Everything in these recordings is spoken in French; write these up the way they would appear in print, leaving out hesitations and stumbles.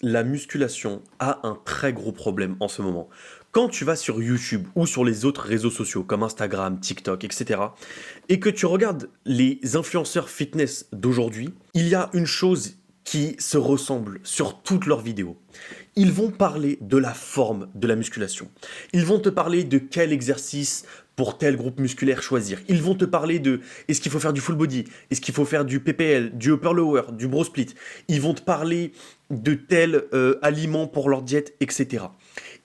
La musculation a un très gros problème en ce moment. Quand tu vas sur YouTube ou sur les autres réseaux sociaux comme Instagram, TikTok, etc., et que tu regardes les influenceurs fitness d'aujourd'hui, il y a une chose qui se ressemble sur toutes leurs vidéos. Ils vont parler de la forme de la musculation. Ils vont te parler de quel exercice pour tel groupe musculaire choisir. Ils vont te parler de est-ce qu'il faut faire du full body, est-ce qu'il faut faire du PPL, du upper lower, du bro split. Ils vont te parler de tel aliment pour leur diète, etc.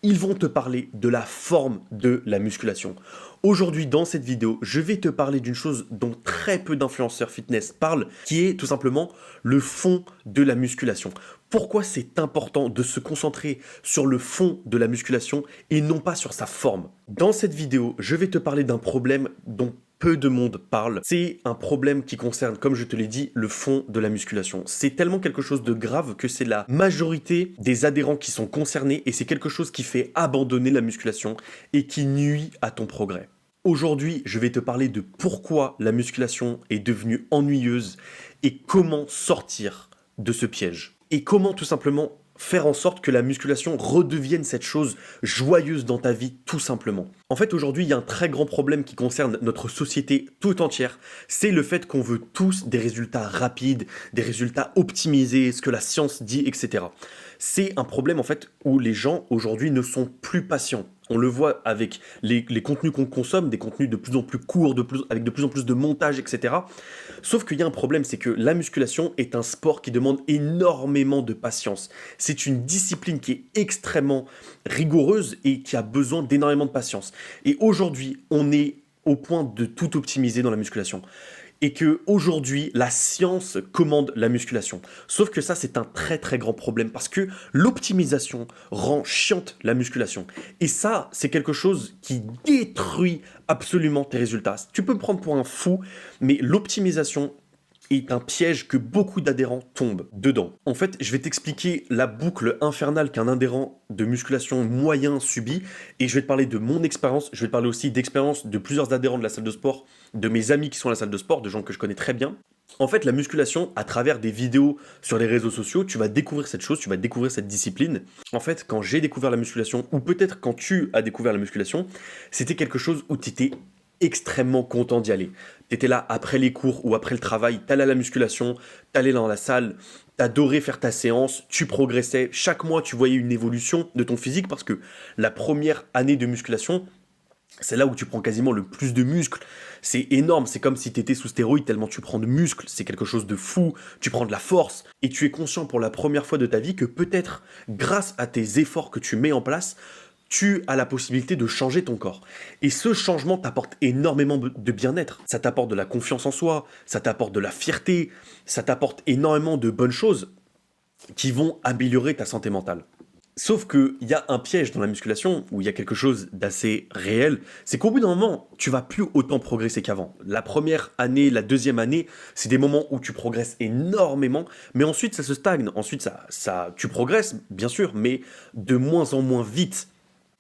Ils vont te parler de la forme de la musculation. Aujourd'hui, dans cette vidéo, je vais te parler d'une chose dont très peu d'influenceurs fitness parlent, qui est tout simplement le fond de la musculation. Pourquoi c'est important de se concentrer sur le fond de la musculation et non pas sur sa forme? Dans cette vidéo, je vais te parler d'un problème dont peu de monde parle. C'est un problème qui concerne, comme je te l'ai dit, le fond de la musculation. C'est tellement quelque chose de grave que c'est la majorité des adhérents qui sont concernés et c'est quelque chose qui fait abandonner la musculation et qui nuit à ton progrès. Aujourd'hui, je vais te parler de pourquoi la musculation est devenue ennuyeuse et comment sortir de ce piège. Et comment tout simplement faire en sorte que la musculation redevienne cette chose joyeuse dans ta vie, tout simplement. En fait, aujourd'hui, il y a un très grand problème qui concerne notre société tout entière, c'est le fait qu'on veut tous des résultats rapides, des résultats optimisés, ce que la science dit, etc. C'est un problème, en fait, où les gens, aujourd'hui, ne sont plus patients. On le voit avec les contenus qu'on consomme, des contenus de plus en plus courts, avec de plus en plus de montage, etc. Sauf qu'il y a un problème, c'est que la musculation est un sport qui demande énormément de patience. C'est une discipline qui est extrêmement rigoureuse et qui a besoin d'énormément de patience. Et aujourd'hui, on est au point de tout optimiser dans la musculation. Et que aujourd'hui, la science commande la musculation. Sauf que ça, c'est un très très grand problème parce que l'optimisation rend chiante la musculation. Et ça, c'est quelque chose qui détruit absolument tes résultats. Tu peux me prendre pour un fou, mais l'optimisation est un piège que beaucoup d'adhérents tombent dedans. En fait, je vais t'expliquer la boucle infernale qu'un adhérent de musculation moyen subit, et je vais te parler de mon expérience, je vais te parler aussi d'expérience de plusieurs adhérents de la salle de sport, de mes amis qui sont à la salle de sport, de gens que je connais très bien. En fait, la musculation, à travers des vidéos sur les réseaux sociaux, tu vas découvrir cette chose, tu vas découvrir cette discipline. En fait, quand j'ai découvert la musculation, ou peut-être quand tu as découvert la musculation, c'était quelque chose où tu étais extrêmement content d'y aller. T'étais là après les cours ou après le travail, t'allais à la musculation, t'allais dans la salle, t'adorais faire ta séance, tu progressais. Chaque mois, tu voyais une évolution de ton physique parce que la première année de musculation, c'est là où tu prends quasiment le plus de muscles. C'est énorme, c'est comme si tu étais sous stéroïdes tellement tu prends de muscles, c'est quelque chose de fou, tu prends de la force et tu es conscient pour la première fois de ta vie que peut-être grâce à tes efforts que tu mets en place, tu as la possibilité de changer ton corps. Et ce changement t'apporte énormément de bien-être. Ça t'apporte de la confiance en soi, ça t'apporte de la fierté, ça t'apporte énormément de bonnes choses qui vont améliorer ta santé mentale. Sauf qu'il y a un piège dans la musculation, où il y a quelque chose d'assez réel, c'est qu'au bout d'un moment, tu vas plus autant progresser qu'avant. La première année, la deuxième année, c'est des moments où tu progresses énormément, mais ensuite ça se stagne. Ensuite, tu progresses, bien sûr, mais de moins en moins vite.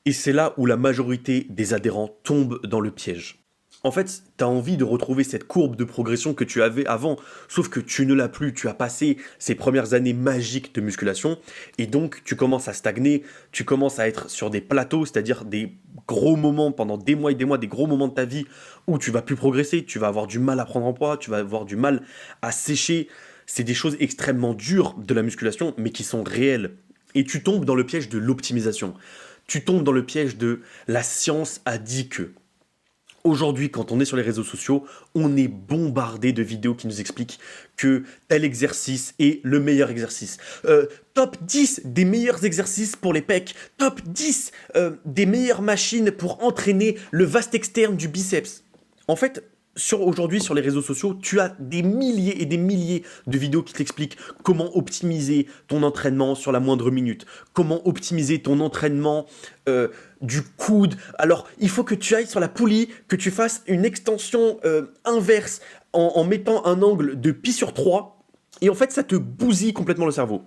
Et c'est là où la majorité des adhérents tombent dans le piège. En fait, tu as envie de retrouver cette courbe de progression que tu avais avant, sauf que tu ne l'as plus, tu as passé ces premières années magiques de musculation, et donc tu commences à stagner, tu commences à être sur des plateaux, c'est-à-dire des gros moments pendant des mois et des mois, des gros moments de ta vie où tu vas plus progresser, tu vas avoir du mal à prendre en poids, tu vas avoir du mal à sécher. C'est des choses extrêmement dures de la musculation, mais qui sont réelles. Et tu tombes dans le piège de l'optimisation. Tu tombes dans le piège de la science a dit que. Aujourd'hui, quand on est sur les réseaux sociaux, on est bombardé de vidéos qui nous expliquent que tel exercice est le meilleur exercice. Top 10 des meilleurs exercices pour les pecs. Top 10 des meilleures machines pour entraîner le vaste externe du biceps. En fait, aujourd'hui, sur les réseaux sociaux, tu as des milliers et des milliers de vidéos qui t'expliquent comment optimiser ton entraînement sur la moindre minute, comment optimiser ton entraînement du coude. Alors, il faut que tu ailles sur la poulie, que tu fasses une extension inverse en mettant un angle de pi sur 3, et en fait, ça te bousille complètement le cerveau.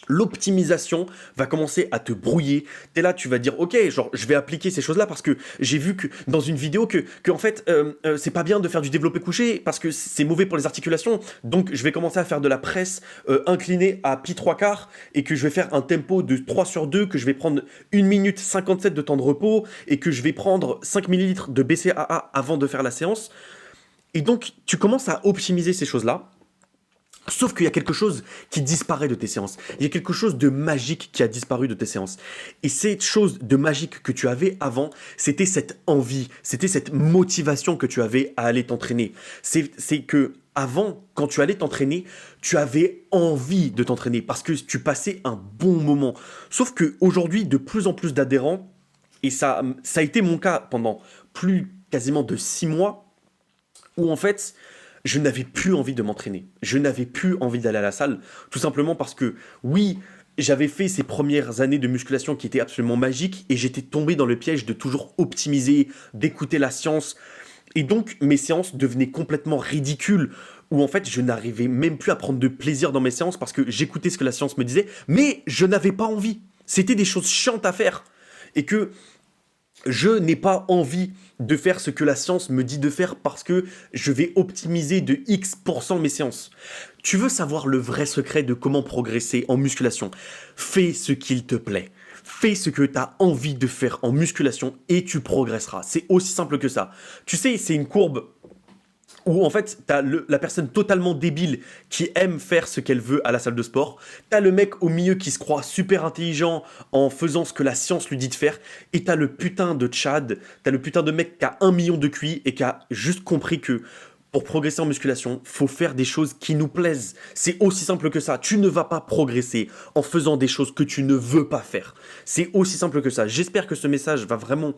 l'optimisation va commencer à te brouiller. T'es là, tu vas dire, ok, genre, je vais appliquer ces choses-là parce que j'ai vu que dans une vidéo que en fait, c'est pas bien de faire du développé couché parce que c'est mauvais pour les articulations. Donc, je vais commencer à faire de la presse inclinée à pi 3 quarts et que je vais faire un tempo de 3 sur 2, que je vais prendre 1 minute 57 de temps de repos et que je vais prendre 5 millilitres de BCAA avant de faire la séance. Et donc, tu commences à optimiser ces choses-là. Sauf qu'il y a quelque chose qui disparaît de tes séances. Il y a quelque chose de magique qui a disparu de tes séances. Et cette chose de magique que tu avais avant, c'était cette envie, c'était cette motivation que tu avais à aller t'entraîner. C'est que avant, quand tu allais t'entraîner, tu avais envie de t'entraîner parce que tu passais un bon moment. Sauf qu'aujourd'hui, de plus en plus d'adhérents, et ça a été mon cas pendant plus quasiment de 6 mois, où en fait, je n'avais plus envie de m'entraîner. Je n'avais plus envie d'aller à la salle, tout simplement parce que, oui, j'avais fait ces premières années de musculation qui étaient absolument magiques et j'étais tombé dans le piège de toujours optimiser, d'écouter la science. Et donc, mes séances devenaient complètement ridicules, où en fait, je n'arrivais même plus à prendre de plaisir dans mes séances parce que j'écoutais ce que la science me disait, mais je n'avais pas envie. C'était des choses chiantes à faire. Et que je n'ai pas envie de faire ce que la science me dit de faire parce que je vais optimiser de X% mes séances. Tu veux savoir le vrai secret de comment progresser en musculation? Fais ce qu'il te plaît. Fais ce que tu as envie de faire en musculation et tu progresseras. C'est aussi simple que ça. Tu sais, c'est une courbe où en fait, t'as la personne totalement débile qui aime faire ce qu'elle veut à la salle de sport, t'as le mec au milieu qui se croit super intelligent en faisant ce que la science lui dit de faire, et t'as le putain de Tchad, t'as le putain de mec qui a 1 million de QI et qui a juste compris que pour progresser en musculation, faut faire des choses qui nous plaisent. C'est aussi simple que ça. Tu ne vas pas progresser en faisant des choses que tu ne veux pas faire. C'est aussi simple que ça. J'espère que ce message va vraiment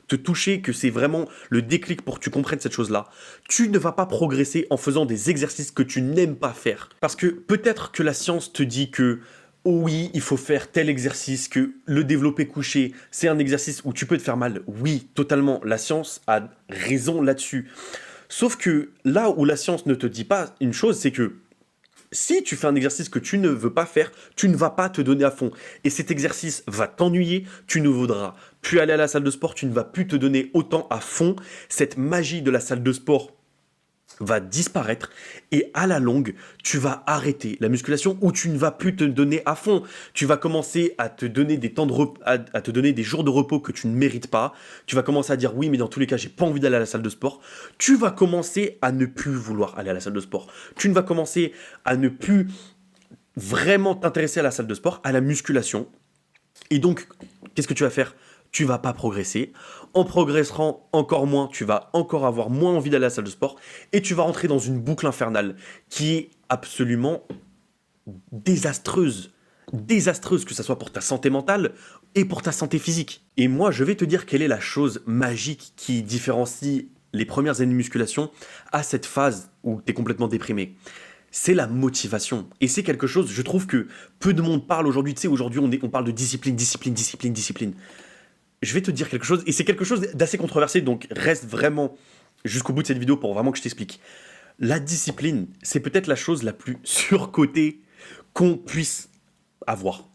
te toucher, que c'est vraiment le déclic pour que tu comprennes cette chose-là. Tu ne vas pas progresser en faisant des exercices que tu n'aimes pas faire. Parce que peut-être que la science te dit que oh oui, il faut faire tel exercice, que le développé couché, c'est un exercice où tu peux te faire mal. Oui, totalement, la science a raison là-dessus. Sauf que là où la science ne te dit pas une chose, c'est que si tu fais un exercice que tu ne veux pas faire, tu ne vas pas te donner à fond. Et cet exercice va t'ennuyer, tu ne voudras plus aller à la salle de sport, tu ne vas plus te donner autant à fond. Cette magie de la salle de sport va disparaître et à la longue, tu vas arrêter la musculation ou tu ne vas plus te donner à fond. Tu vas commencer à te donner des temps de à te donner des jours de repos que tu ne mérites pas. Tu vas commencer à dire oui, mais dans tous les cas, j'ai pas envie d'aller à la salle de sport. Tu vas commencer à ne plus vouloir aller à la salle de sport. Tu ne vas commencer à ne plus vraiment t'intéresser à la salle de sport, à la musculation. Et donc, qu'est-ce que tu vas faire? Tu vas pas progresser. En progressant encore moins, tu vas encore avoir moins envie d'aller à la salle de sport et tu vas rentrer dans une boucle infernale qui est absolument désastreuse. Désastreuse, que ce soit pour ta santé mentale et pour ta santé physique. Et moi, je vais te dire quelle est la chose magique qui différencie les premières années de musculation à cette phase où tu es complètement déprimé. C'est la motivation. Et c'est quelque chose, je trouve que peu de monde parle aujourd'hui. Tu sais, aujourd'hui, on parle de discipline, discipline, discipline, discipline. Je vais te dire quelque chose, et c'est quelque chose d'assez controversé, donc reste vraiment jusqu'au bout de cette vidéo pour vraiment que je t'explique. La discipline, c'est peut-être la chose la plus surcotée qu'on puisse avoir.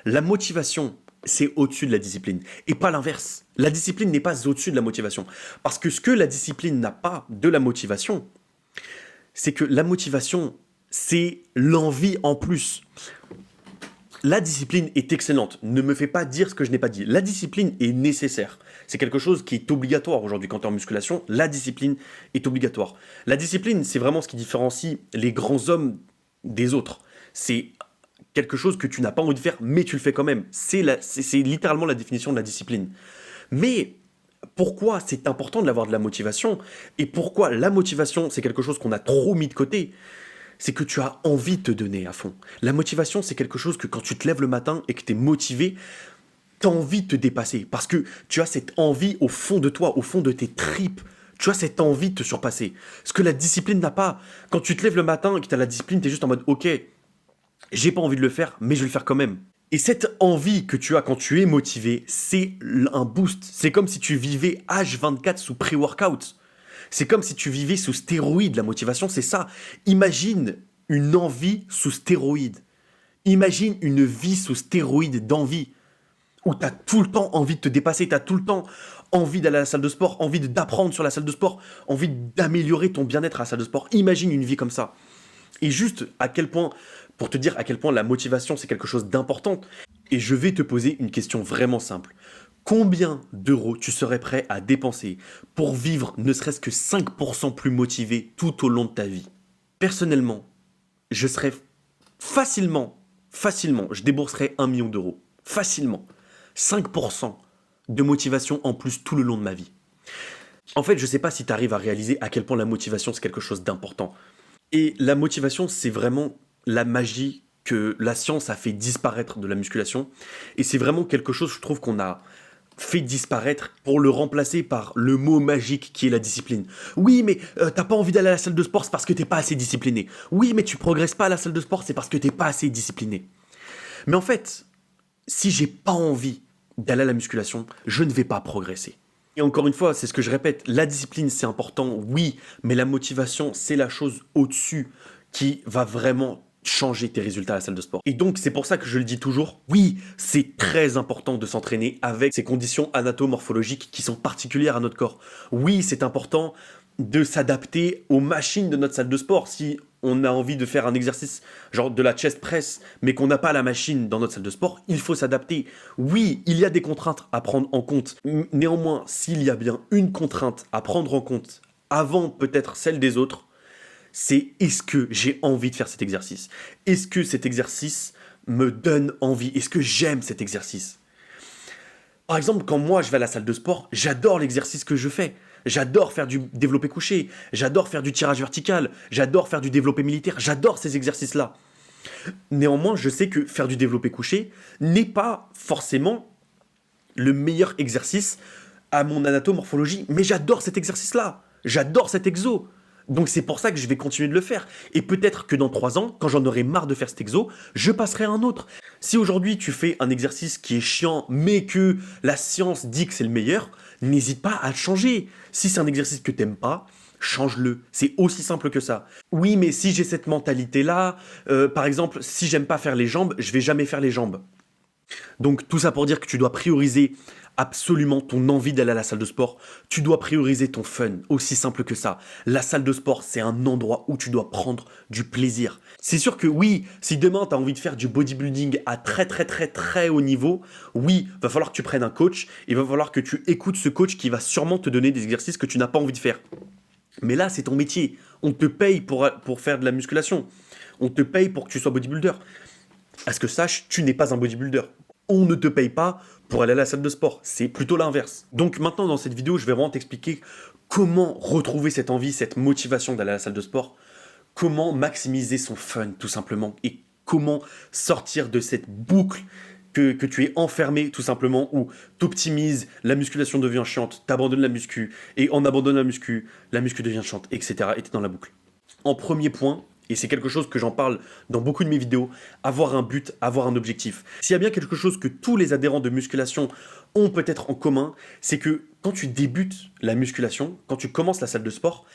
La motivation, c'est au-dessus de la discipline, et pas l'inverse. La discipline n'est pas au-dessus de la motivation. Parce que ce que la discipline n'a pas de la motivation, c'est que la motivation, c'est l'envie en plus. La discipline est excellente. Ne me fais pas dire ce que je n'ai pas dit. La discipline est nécessaire. C'est quelque chose qui est obligatoire aujourd'hui quand tu es en musculation. La discipline est obligatoire. La discipline, c'est vraiment ce qui différencie les grands hommes des autres. C'est quelque chose que tu n'as pas envie de faire, mais tu le fais quand même. C'est littéralement la définition de la discipline. Mais pourquoi c'est important d'avoir de la motivation et pourquoi la motivation, c'est quelque chose qu'on a trop mis de côté? C'est que tu as envie de te donner à fond. La motivation, c'est quelque chose que quand tu te lèves le matin et que tu es motivé, tu as envie de te dépasser. Parce que tu as cette envie au fond de toi, au fond de tes tripes. Tu as cette envie de te surpasser. Ce que la discipline n'a pas. Quand tu te lèves le matin et que tu as la discipline, tu es juste en mode « Ok, j'ai pas envie de le faire, mais je vais le faire quand même. » Et cette envie que tu as quand tu es motivé, c'est un boost. C'est comme si tu vivais H24 sous pré-workout. C'est comme si tu vivais sous stéroïdes. La motivation, c'est ça. Imagine une envie sous stéroïdes. Imagine une vie sous stéroïdes d'envie, où tu as tout le temps envie de te dépasser, tu as tout le temps envie d'aller à la salle de sport, envie d'apprendre sur la salle de sport, envie d'améliorer ton bien-être à la salle de sport. Imagine une vie comme ça. Et juste à quel point, pour te dire à quel point la motivation c'est quelque chose d'important, et je vais te poser une question vraiment simple. Combien d'euros tu serais prêt à dépenser pour vivre ne serait-ce que 5% plus motivé tout au long de ta vie? Personnellement, je serais facilement, je débourserais 1 million d'euros. Facilement. 5% de motivation en plus tout le long de ma vie. En fait, je ne sais pas si tu arrives à réaliser à quel point la motivation c'est quelque chose d'important. Et la motivation, c'est vraiment la magie que la science a fait disparaître de la musculation. Et c'est vraiment quelque chose, je trouve, qu'on a fait disparaître pour le remplacer par le mot magique qui est la discipline. Oui, mais t'as pas envie d'aller à la salle de sport, c'est parce que t'es pas assez discipliné. Oui, mais tu progresses pas à la salle de sport, c'est parce que t'es pas assez discipliné. Mais en fait, si j'ai pas envie d'aller à la musculation, je ne vais pas progresser. Et encore une fois, c'est ce que je répète, la discipline c'est important, oui, mais la motivation c'est la chose au-dessus qui va vraiment changer tes résultats à la salle de sport. Et donc c'est pour ça que je le dis toujours, oui, c'est très important de s'entraîner avec ces conditions anatomorphologiques qui sont particulières à notre corps. Oui, c'est important de s'adapter aux machines de notre salle de sport. Si on a envie de faire un exercice genre de la chest press, mais qu'on n'a pas la machine dans notre salle de sport, il faut s'adapter. Oui, il y a des contraintes à prendre en compte. Néanmoins, s'il y a bien une contrainte à prendre en compte avant peut-être celle des autres, c'est est-ce que j'ai envie de faire cet exercice? Est-ce que cet exercice me donne envie? Est-ce que j'aime cet exercice? Par exemple, quand moi je vais à la salle de sport, j'adore l'exercice que je fais. J'adore faire du développé couché, j'adore faire du tirage vertical, j'adore faire du développé militaire, j'adore ces exercices-là. Néanmoins, je sais que faire du développé couché n'est pas forcément le meilleur exercice à mon anatomorphologie, mais j'adore cet exercice-là, j'adore cet exo. Donc c'est pour ça que je vais continuer de le faire. Et peut-être que dans 3 ans, quand j'en aurai marre de faire cet exo, je passerai à un autre. Si aujourd'hui tu fais un exercice qui est chiant, mais que la science dit que c'est le meilleur, n'hésite pas à le changer. Si c'est un exercice que t'aimes pas, change-le. C'est aussi simple que ça. Oui, mais si j'ai cette mentalité-là, par exemple, si j'aime pas faire les jambes, je vais jamais faire les jambes. Donc tout ça pour dire que tu dois prioriser absolument ton envie d'aller à la salle de sport. Tu dois prioriser ton fun, aussi simple que ça. La salle de sport, c'est un endroit où tu dois prendre du plaisir. C'est sûr que oui, si demain tu as envie de faire du bodybuilding à très haut niveau, oui, va falloir que tu prennes un coach, il va falloir que tu écoutes ce coach qui va sûrement te donner des exercices que tu n'as pas envie de faire. Mais là, c'est ton métier. On te paye pour faire de la musculation. On te paye pour que tu sois bodybuilder. À ce que sache, tu n'es pas un bodybuilder. On ne te paye pas pour aller à la salle de sport. C'est plutôt l'inverse. Donc maintenant, dans cette vidéo, je vais vraiment t'expliquer comment retrouver cette envie, cette motivation d'aller à la salle de sport, comment maximiser son fun, tout simplement, et comment sortir de cette boucle que tu es enfermé, tout simplement, où tu optimises, la musculation devient chiante, tu abandonnes la muscu, et en abandonnant la muscu devient chiante, etc. Et tu es dans la boucle. En premier point, et c'est quelque chose que j'en parle dans beaucoup de mes vidéos, avoir un but, avoir un objectif. S'il y a bien quelque chose que tous les adhérents de musculation ont peut-être en commun, c'est que quand tu débutes la musculation, quand tu commences la salle de sport,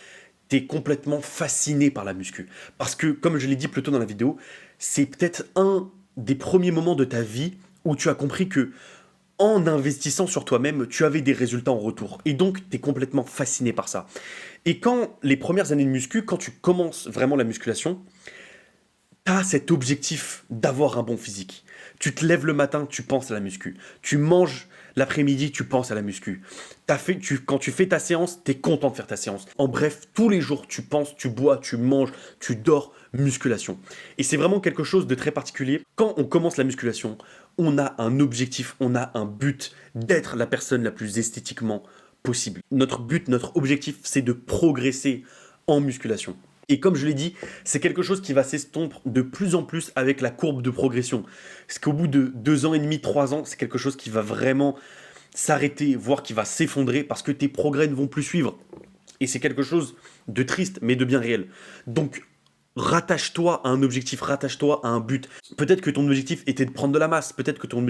tu es complètement fasciné par la muscu. Parce que, comme je l'ai dit plus tôt dans la vidéo, c'est peut-être un des premiers moments de ta vie où tu as compris que en investissant sur toi-même, tu avais des résultats en retour. Et donc, tu es complètement fasciné par ça. Et quand les premières années de muscu, quand tu commences vraiment la musculation, tu as cet objectif d'avoir un bon physique. Tu te lèves le matin, tu penses à la muscu. Tu manges l'après-midi, tu penses à la muscu. Quand tu fais ta séance, tu es content de faire ta séance. En bref, tous les jours, tu penses, tu bois, tu manges, tu dors, musculation. Et c'est vraiment quelque chose de très particulier. Quand on commence la musculation, on a un objectif, on a un but d'être la personne la plus esthétiquement possible. Notre but, notre objectif, c'est de progresser en musculation. Et comme je l'ai dit, c'est quelque chose qui va s'estomper de plus en plus avec la courbe de progression. Parce qu'au bout de 2 ans et demi, 3 ans, c'est quelque chose qui va vraiment s'arrêter, voire qui va s'effondrer parce que tes progrès ne vont plus suivre. Et c'est quelque chose de triste, mais de bien réel. Donc, rattache-toi à un objectif, rattache-toi à un but. Peut-être que ton objectif était de prendre de la masse, peut-être que ton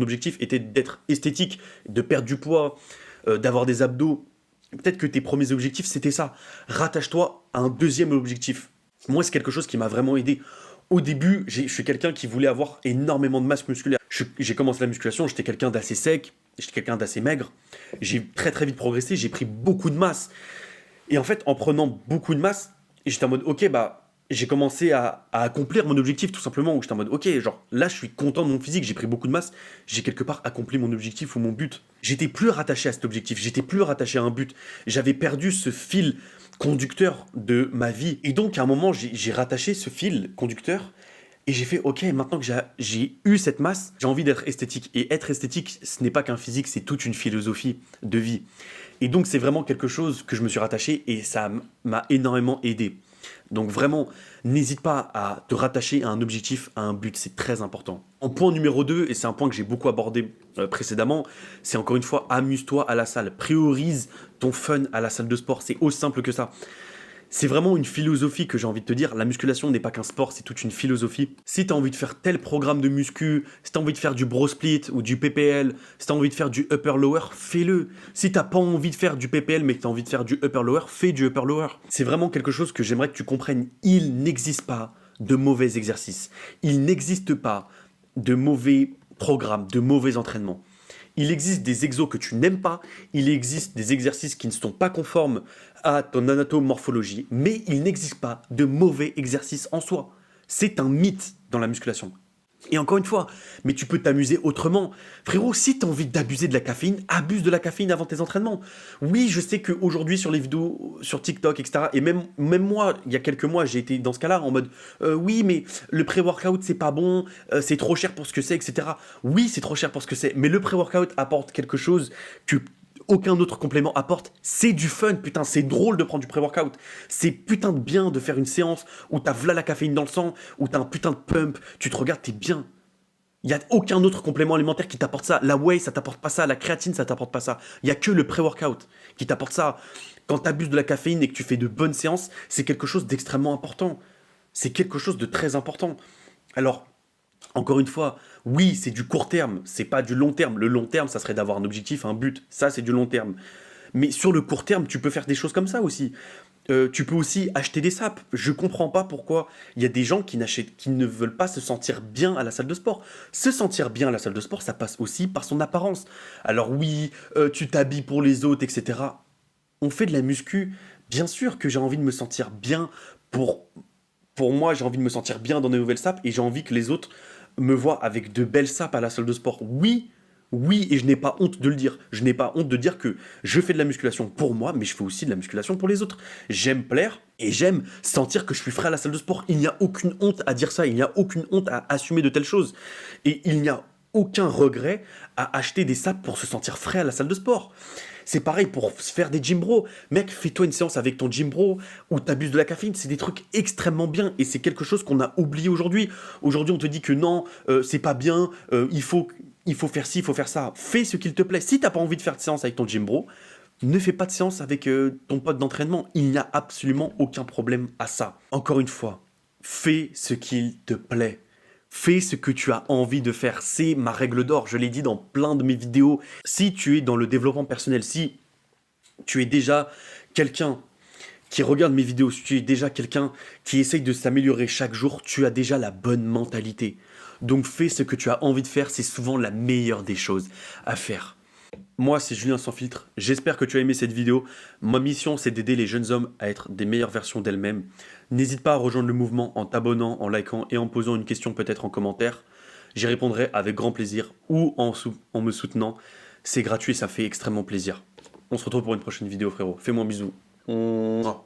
objectif était d'être esthétique, de perdre du poids, d'avoir des abdos. Peut-être que tes premiers objectifs, c'était ça. Rattache-toi à un deuxième objectif. Moi, c'est quelque chose qui m'a vraiment aidé. Au début, je suis quelqu'un qui voulait avoir énormément de masse musculaire. J'ai commencé la musculation, j'étais quelqu'un d'assez sec, j'étais quelqu'un d'assez maigre. J'ai très très vite progressé, j'ai pris beaucoup de masse. Et en fait, en prenant beaucoup de masse, j'étais en mode, ok, bah, j'ai commencé à accomplir mon objectif tout simplement. Où j'étais en mode, ok, genre là, je suis content de mon physique, j'ai pris beaucoup de masse, j'ai quelque part accompli mon objectif ou mon but. J'étais plus rattaché à cet objectif, j'étais plus rattaché à un but. J'avais perdu ce fil conducteur de ma vie. Et donc, à un moment, j'ai rattaché ce fil conducteur et j'ai fait, ok, maintenant que j'ai eu cette masse, j'ai envie d'être esthétique. Et être esthétique, ce n'est pas qu'un physique, c'est toute une philosophie de vie. Et donc, c'est vraiment quelque chose que je me suis rattaché et ça m'a énormément aidé. Donc vraiment, n'hésite pas à te rattacher à un objectif, à un but, c'est très important. En point numéro 2, et c'est un point que j'ai beaucoup abordé précédemment, c'est encore une fois, amuse-toi à la salle. Priorise ton fun à la salle de sport, c'est aussi simple que ça. C'est vraiment une philosophie que j'ai envie de te dire. La musculation n'est pas qu'un sport, c'est toute une philosophie. Si tu as envie de faire tel programme de muscu, si tu as envie de faire du bro split ou du PPL, si tu as envie de faire du upper-lower, fais-le. Si tu n'as pas envie de faire du PPL mais que tu as envie de faire du upper-lower, fais du upper-lower. C'est vraiment quelque chose que j'aimerais que tu comprennes. Il n'existe pas de mauvais exercices. Il n'existe pas de mauvais programmes, de mauvais entraînements. Il existe des exos que tu n'aimes pas, il existe des exercices qui ne sont pas conformes à ton anatomorphologie, mais il n'existe pas de mauvais exercices en soi. C'est un mythe dans la musculation. Et encore une fois, mais tu peux t'amuser autrement. Frérot, si tu as envie d'abuser de la caféine, abuse de la caféine avant tes entraînements. Oui, je sais qu'aujourd'hui sur les vidéos, sur TikTok, etc., et même moi, il y a quelques mois, j'ai été dans ce cas-là, en mode oui, mais le pré-workout, c'est pas bon, c'est trop cher pour ce que c'est, etc. Oui, c'est trop cher pour ce que c'est, mais le pré-workout apporte quelque chose que aucun autre complément apporte, c'est du fun, putain, c'est drôle de prendre du pré-workout, c'est putain de bien de faire une séance où t'as v'là la caféine dans le sang, où t'as un putain de pump, tu te regardes, t'es bien. Il n'y a aucun autre complément alimentaire qui t'apporte ça. La whey, ça t'apporte pas ça, la créatine, ça t'apporte pas ça. Il n'y a que le pré-workout qui t'apporte ça. Quand tu abuses de la caféine et que tu fais de bonnes séances, c'est quelque chose d'extrêmement important. C'est quelque chose de très important. Alors, encore une fois, oui, c'est du court terme, c'est pas du long terme. Le long terme, ça serait d'avoir un objectif, un but. Ça, c'est du long terme. Mais sur le court terme, tu peux faire des choses comme ça aussi. Tu peux aussi acheter des sapes. Je comprends pas pourquoi il y a des gens qui ne veulent pas se sentir bien à la salle de sport. Se sentir bien à la salle de sport, ça passe aussi par son apparence. Alors oui, tu t'habilles pour les autres, etc. On fait de la muscu. Bien sûr que j'ai envie de me sentir bien pour, pour moi, j'ai envie de me sentir bien dans des nouvelles sapes et j'ai envie que les autres me voient avec de belles sapes à la salle de sport. Oui, oui, et je n'ai pas honte de le dire. Je n'ai pas honte de dire que je fais de la musculation pour moi, mais je fais aussi de la musculation pour les autres. J'aime plaire et j'aime sentir que je suis frais à la salle de sport. Il n'y a aucune honte à dire ça, il n'y a aucune honte à assumer de telles choses. Et il n'y a aucun regret à acheter des sapes pour se sentir frais à la salle de sport. C'est pareil pour se faire des gym bro. Mec, fais-toi une séance avec ton gym bro ou t'abuses de la caféine. C'est des trucs extrêmement bien et c'est quelque chose qu'on a oublié aujourd'hui. Aujourd'hui, on te dit que non, c'est pas bien, il faut faire ci, il faut faire ça. Fais ce qu'il te plaît. Si t'as pas envie de faire de séance avec ton gym bro, ne fais pas de séance avec ton pote d'entraînement. Il n'y a absolument aucun problème à ça. Encore une fois, fais ce qu'il te plaît. Fais ce que tu as envie de faire. C'est ma règle d'or. Je l'ai dit dans plein de mes vidéos. Si tu es dans le développement personnel, si tu es déjà quelqu'un qui regarde mes vidéos, si tu es déjà quelqu'un qui essaye de s'améliorer chaque jour, tu as déjà la bonne mentalité. Donc fais ce que tu as envie de faire. C'est souvent la meilleure des choses à faire. Moi, c'est Julien Sans Filtre. J'espère que tu as aimé cette vidéo. Ma mission, c'est d'aider les jeunes hommes à être des meilleures versions d'elles-mêmes. N'hésite pas à rejoindre le mouvement en t'abonnant, en likant et en posant une question peut-être en commentaire. J'y répondrai avec grand plaisir ou en me soutenant. C'est gratuit et ça fait extrêmement plaisir. On se retrouve pour une prochaine vidéo, frérot. Fais-moi un bisou. Mouah.